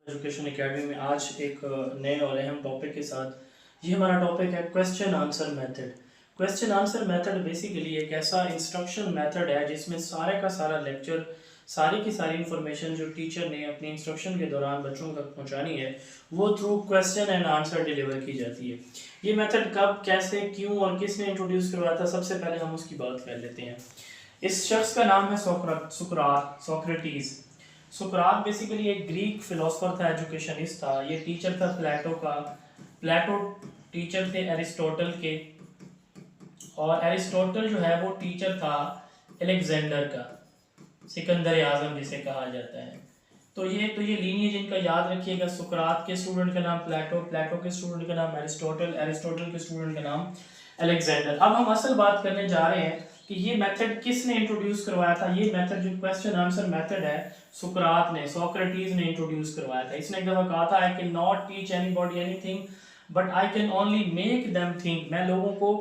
Education academy में आज एक नए और अहम टॉपिक के साथ। ये हमारा टॉपिक है question answer method. Question answer method basically एक ऐसा इंस्ट्रक्शन मेथड है जिसमें सारे का सारा लेक्चर, सारी की सारी इंफॉर्मेशन जो टीचर ने अपनी इंस्ट्रक्शन के दौरान बच्चों तक पहुंचानी है वो through question and answer deliver की जाती है। ये मेथड कब, कैसे, क्यों और किसने इंट्रोड्यूस करवाया था, सबसे पहले हम उसकी बात कर लेते हैं। इस शख्स का नाम है सोक्रेटिस। सुकरात बेसिकली एक ग्रीक फिलोसफर था, एजुकेशनिस्ट था। ये टीचर था प्लेटो का। प्लेटो टीचर थे एरिस्टोटल के, और एरिस्टोटल जो है वो टीचर था अलेक्जेंडर का, सिकंदर आजम जिसे कहा जाता है। तो ये लीनिएज इनका याद रखिएगा। सुकरात के स्टूडेंट का नाम प्लेटो, प्लेटो के स्टूडेंट का नाम एरिस्टोटल, एरिस्टोटल के स्टूडेंट का नाम अलेक्जेंडर। अब हम असल बात करने जा रहे हैं कि ये मेथड किसने इंट्रोड्यूस करवाया था। ये मेथड जो क्वेश्चन आंसर मेथड है, सुकरात ने, सोक्रेटिस ने इंट्रोड्यूस करवाया था। इसने एक दफा कहा था, I can not teach anybody anything but I can only make them think. मैं लोगों को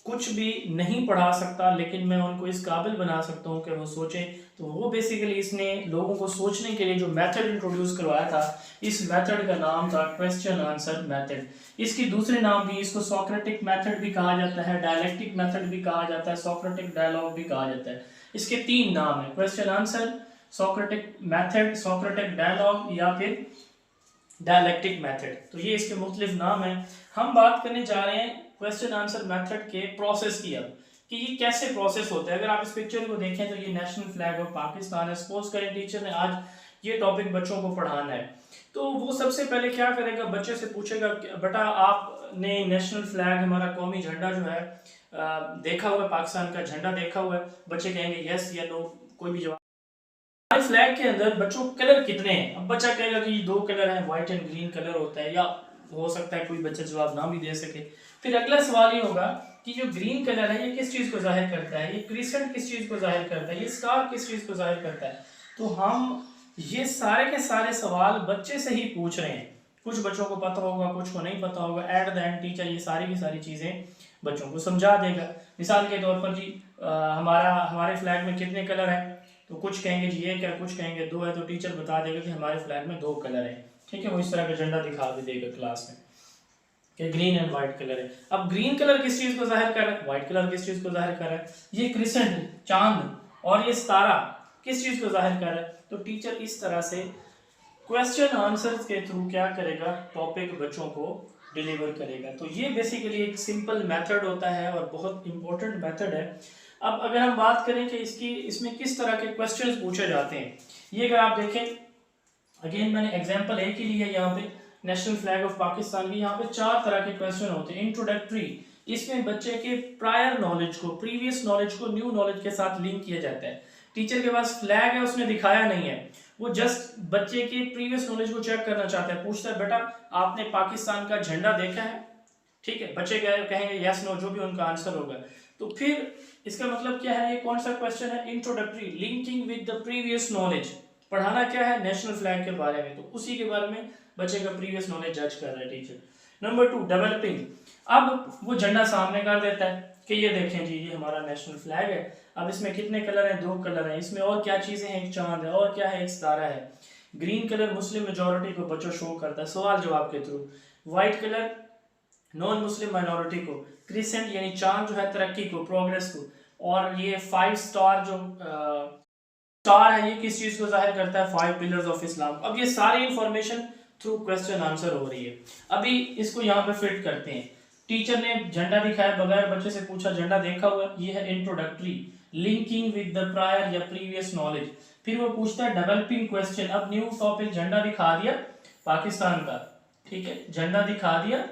कुछ भी नहीं पढ़ा सकता लेकिन मैं उनको इस काबिल बना सकता हूँ कि वो सोचें। तो वो बेसिकली इसने लोगों को सोचने के लिए जो मेथड इंट्रोड्यूस करवाया था, इस मेथड का नाम था क्वेश्चन आंसर मेथड। इसकी दूसरे नाम भी, इसको सोक्रेटिक मेथड भी कहा जाता है, डायलेक्टिक मेथड भी कहा जाता है, सोक्रेटिक डायलॉग भी कहा जाता है। इसके तीन नाम है, question answer, Socratic method, Socratic dialogue या फिर डायलेक्टिक मेथड। तो ये इसके मुख्तलिफ नाम हैं। हम बात करने जा रहे हैं क्वेश्चन आंसर मेथड के प्रोसेस की, अब कि ये कैसे प्रोसेस होता है। अगर आप इस पिक्चर को देखें तो ये नेशनल फ्लैग ऑफ पाकिस्तान है। सपोज करें टीचर ने आज ये टॉपिक बच्चों को पढ़ाना है, तो वो सबसे पहले क्या करेगा, बच्चे से पूछेगा बेटा आपने नेशनल फ्लैग, हमारा कौमी झंडा जो है देखा हुआ है, पाकिस्तान का झंडा देखा हुआ है। बच्चे कहेंगे यस या नो, कोई भी जवाब। फ्लैग के अंदर बच्चों कलर कितने हैं। अब बच्चा कहेगा कि दो कलर हैं, व्हाइट एंड ग्रीन कलर होता है, या हो सकता है कोई बच्चा जवाब ना भी दे सके। फिर अगला सवाल ये होगा कि जो ग्रीन कलर है ये किस चीज को जाहिर करता है, ये क्रिसेंट किस चीज को जाहिर करता है, ये स्टार किस चीज को जाहिर करता है। तो हम ये सारे के सारे सवाल बच्चे से ही पूछ रहे हैं। कुछ बच्चों को पता होगा, कुछ को नहीं पता होगा। एट द एंड टीचर ये सारी की सारी चीजें बच्चों को समझा देगा। मिसाल के तौर पर जी हमारे फ्लैग में कितने कलर हैं, तो कुछ कहेंगे जी ये क्या, कुछ कहेंगे दो है, तो टीचर बता देगा कि हमारे फ्लैग में दो कलर हैं। ठीक है, वो इस तरह का झंडा दिखा भी देगा क्लास में कि ग्रीन एंड व्हाइट कलर है। अब ग्रीन कलर किस चीज को जाहिर कर रहा है, व्हाइट कलर किस चीज को जाहिर कर रहा है, ये क्रिसेंट चांद और ये सितारा किस चीज को जाहिर कर रहा है। तो टीचर इस तरह से क्वेश्चन आंसर्स के थ्रू क्या करेगा, टॉपिक बच्चों को डिलीवर करेगा। तो ये बेसिकली एक सिंपल मेथड होता है और बहुत इंपॉर्टेंट मेथड है। अब अगर हम बात करें कि इसमें किस तरह के क्वेश्चंस पूछे जाते हैं, ये अगर आप देखें, अगेन मैंने एग्जांपल एक ही लिया यहाँ पे, नेशनल फ्लैग ऑफ पाकिस्तान की। यहाँ पे चार तरह के क्वेश्चन होते हैं। इंट्रोडक्टरी, इसमें बच्चे के प्रायर नॉलेज को, प्रीवियस नॉलेज को न्यू नॉलेज के साथ लिंक किया जाता है। टीचर के पास फ्लैग है, उसने दिखाया नहीं है, वो जस्ट बच्चे के प्रीवियस नॉलेज को चेक करना चाहता है। पूछता है बेटा आपने पाकिस्तान का झंडा देखा है, ठीक है, बच्चे कहेंगे यस नो, जो भी उनका आंसर होगा। तो फिर इसका मतलब क्या है, ये कौन सा क्वेश्चन है, introductory, linking with the previous knowledge. पढ़ाना क्या है, नेशनल फ्लैग के बारे में, तो उसी के बारे में बच्चे का प्रीवियस नॉलेज जज कर रहा है टीचर। Number 2, developing. अब वो झंडा सामने कर देता है कि ये देखें जी, ये हमारा नेशनल फ्लैग है। अब इसमें कितने कलर हैं, दो कलर हैं। इसमें और क्या चीजें हैं, एक चांद है, और क्या है, एक सितारा है। ग्रीन कलर मुस्लिम मेजोरिटी को बच्चों शो करता है सवाल जवाब के through. White colour non Muslim minority को, क्रिसेंट यानी चांद जो है तरक्की को, प्रोग्रेस को, और ये 5 स्टार जो स्टार है ये किस चीज को जाहिर करता है, 5 पिलर्स ऑफ इस्लाम। अब ये सारी इंफॉर्मेशन थ्रू क्वेश्चन आंसर हो रही है। अभी इसको यहाँ पे फिट करते हैं। टीचर ने झंडा दिखाया, बगैर बच्चे से पूछा झंडा देखा हुआ, ये है introductory, linking with the prior या प्रीवियस नॉलेज। फिर वो पूछता है डेवलपिंग क्वेश्चन। अब न्यू टॉपिक, झंडा दिखा दिया पाकिस्तान का, ठीक है, झंडा दिखा दिया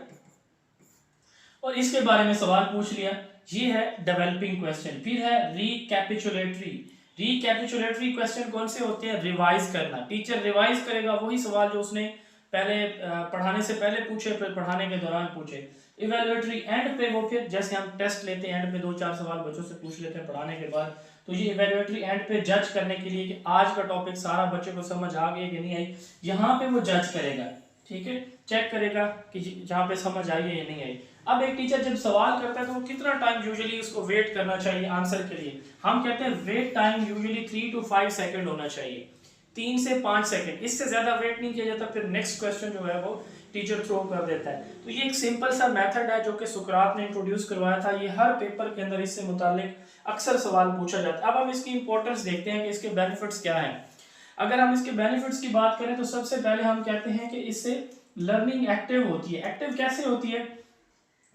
और इसके बारे में सवाल पूछ लिया, ये है डेवलपिंग क्वेश्चन। फिर है रिकैपिचुलेटरी। रिकैपिचुलेटरी क्वेश्चन कौन से होते हैं, रिवाइज करना। टीचर रिवाइज करेगा वही सवाल जो उसने पहले पढ़ाने से पहले पूछे, फिर पढ़ाने के दौरान पूछे। इवेल्युएटरी, एंड पे वो फिर जैसे हम टेस्ट लेते हैं, एंड पे 2-4 सवाल बच्चों से पूछ लेते हैं पढ़ाने के बाद, तो ये इवेल्युएटरी एंड पे जज करने के लिए कि आज का टॉपिक सारा बच्चे को समझ आ गया कि नहीं आई, यहाँ पे वो जज करेगा, ठीक है, चेक करेगा कि जहाँ पे समझ आई है या नहीं आई। अब एक टीचर जब सवाल करता है तो वो कितना टाइम यूजुअली उसको वेट करना चाहिए आंसर के लिए। हम कहते हैं wait time usually 3 to 5 second होना चाहिए। 3 से 5 सेकंड, इससे ज़्यादा वेट नहीं किया जाता, फिर नेक्स्ट क्वेश्चन जो है वो टीचर थ्रो कर देता है। तो ये एक सिंपल सा मेथड है जो कि सुकरात ने इंट्रोड्यूस करवाया था। ये हर पेपर के अंदर इससे मुतालिक अक्सर सवाल पूछा जाता है। अब हम इसकी इंपॉर्टेंस देखते हैं कि इसके बेनिफिट्स क्या हैं। अगर हम इसके बेनिफिट्स की बात करें तो सबसे पहले हम कहते हैं कि इससे लर्निंग एक्टिव होती है। एक्टिव कैसे होती है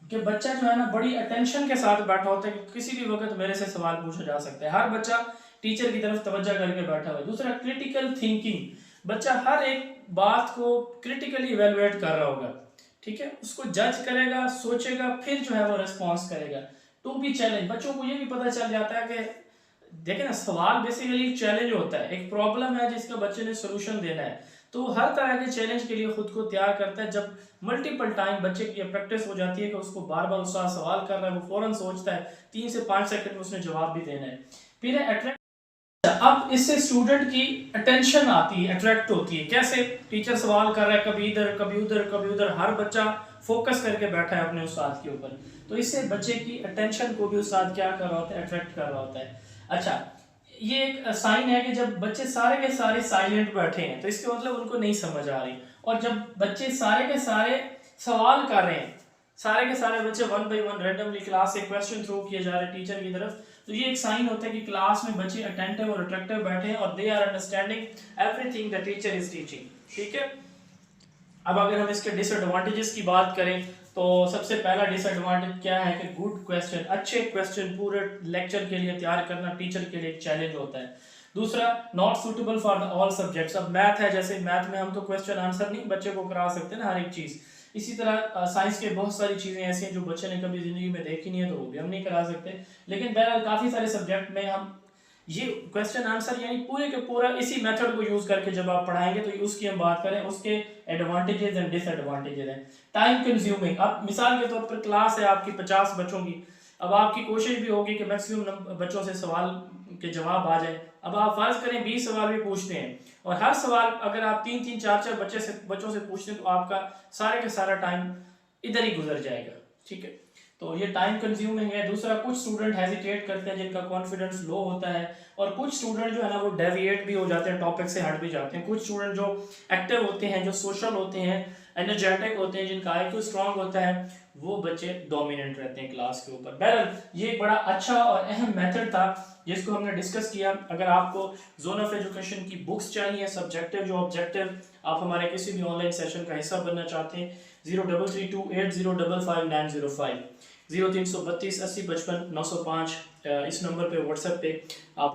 कि बच्चा जो है ना बड़ी अटेंशन के साथ बैठा होता है कि किसी भी वक्त मेरे से सवाल पूछा जा सकता है। हर बच्चा टीचर की तरफ तवज्जो करके बैठा हुआ है। दूसरा, क्रिटिकल थिंकिंग, बच्चा हर एक बात को क्रिटिकली इवेलुएट कर रहा होगा, ठीक है, उसको जज करेगा, सोचेगा, फिर जो है वो रिस्पॉन्स करेगा। टू बी चैलेंज, बच्चों को ये भी पता चल जाता है कि देखें ना, सवाल बेसिकली चैलेंज होता है, एक प्रॉब्लम है जिसका बच्चे ने सोल्यूशन देना है, तो हर तरह के चैलेंज के लिए खुद को तैयार करता है। जब मल्टीपल टाइम बच्चे की प्रैक्टिस हो जाती है कि उसको बार बार उसका सवाल कर रहा है, वो फौरन सोचता है, 3 से 5 सेकंड में उसने जवाब भी देना है। फिर है अट्रैक्ट। अब इससे स्टूडेंट की अटेंशन आती है, अट्रैक्ट होती है। कैसे? टीचर सवाल कर रहा है, कभी इधर कभी उधर कभी उधर, हर बच्चा फोकस करके बैठा है अपने उस्ताद के ऊपर, तो इससे बच्चे की अटेंशन को भी उस्ताद क्या कर रहा होता है, अट्रैक्ट कर रहा होता है। अच्छा, ये एक साइन है कि जब बच्चे सारे के सारे साइलेंट बैठे हैं तो इसके मतलब उनको नहीं समझ आ रही, और जब बच्चे सारे के सारे सवाल कर रहे हैं, सारे के सारे बच्चे one by one randomly class से क्वेश्चन थ्रो किए जा रहे हैं टीचर की तरफ, तो ये एक साइन होता है कि क्लास में बच्चे अटेंटिव और अट्रैक्टिव बैठे हैं और they are understanding everything the teacher is teaching, ठीक है। अब अगर हम इसके डिसएडवांटेजेस की बात करें तो सबसे पहला डिसएडवांटेज क्या है कि गुड क्वेश्चन, अच्छे क्वेश्चन पूरे लेक्चर के लिए तैयार करना टीचर के लिए एक चैलेंज होता है। दूसरा, not suitable for all subjects. अब मैथ है, जैसे मैथ में हम तो क्वेश्चन आंसर नहीं बच्चे को करा सकते ना हर एक चीज़, इसी तरह साइंस के बहुत सारी चीज़ें ऐसी हैं जो बच्चे ने कभी ज़िंदगी में देखी नहीं है तो वो भी हम नहीं करा सकते। लेकिन बहरहाल काफ़ी सारे सब्जेक्ट में हम ये क्वेश्चन आंसर यानी पूरे के पूरा इसी मेथड को यूज करके जब आप पढ़ाएंगे तो उसकी हम बात करें, उसके एडवांटेजेस एंड डिसएडवांटेजेस हैं। टाइम कंज्यूमिंग, अब मिसाल के तौर पर क्लास है आपकी 50 बच्चों की, अब आपकी कोशिश भी होगी कि मैक्सिमम बच्चों से सवाल के जवाब आ जाए। अब आप फर्ज करें 20 सवाल भी पूछते हैं और हर सवाल अगर आप 3-3 4-4 बच्चों से पूछते हैं तो आपका सारे का सारा टाइम इधर ही गुजर जाएगा, ठीक है। तो ये टाइम कंज्यूमिंग है। दूसरा, कुछ स्टूडेंट हेजिटेट करते हैं जिनका कॉन्फिडेंस लो होता है, और कुछ स्टूडेंट जो है ना वो डेविएट भी हो जाते हैं, टॉपिक से हट भी जाते हैं। कुछ स्टूडेंट जो एक्टिव होते हैं, जो सोशल होते हैं, एनर्जेटिक होते हैं, जिनका आईक्यू स्ट्रांग होता है, वो बच्चे डोमिनेंट रहते हैं क्लास के ऊपर। बहरहाल ये एक बड़ा अच्छा और अहम मेथड था जिसको हमने डिस्कस किया। अगर आपको जोन ऑफ एजुकेशन की बुक्स चाहिए, सब्जेक्टिव जो ऑब्जेक्टिव, आप हमारे किसी भी ऑनलाइन सेशन का हिस्सा बनना चाहते हैं, 033280559005 0332 80 55 905 इस नंबर पे व्हाट्सएप पे आप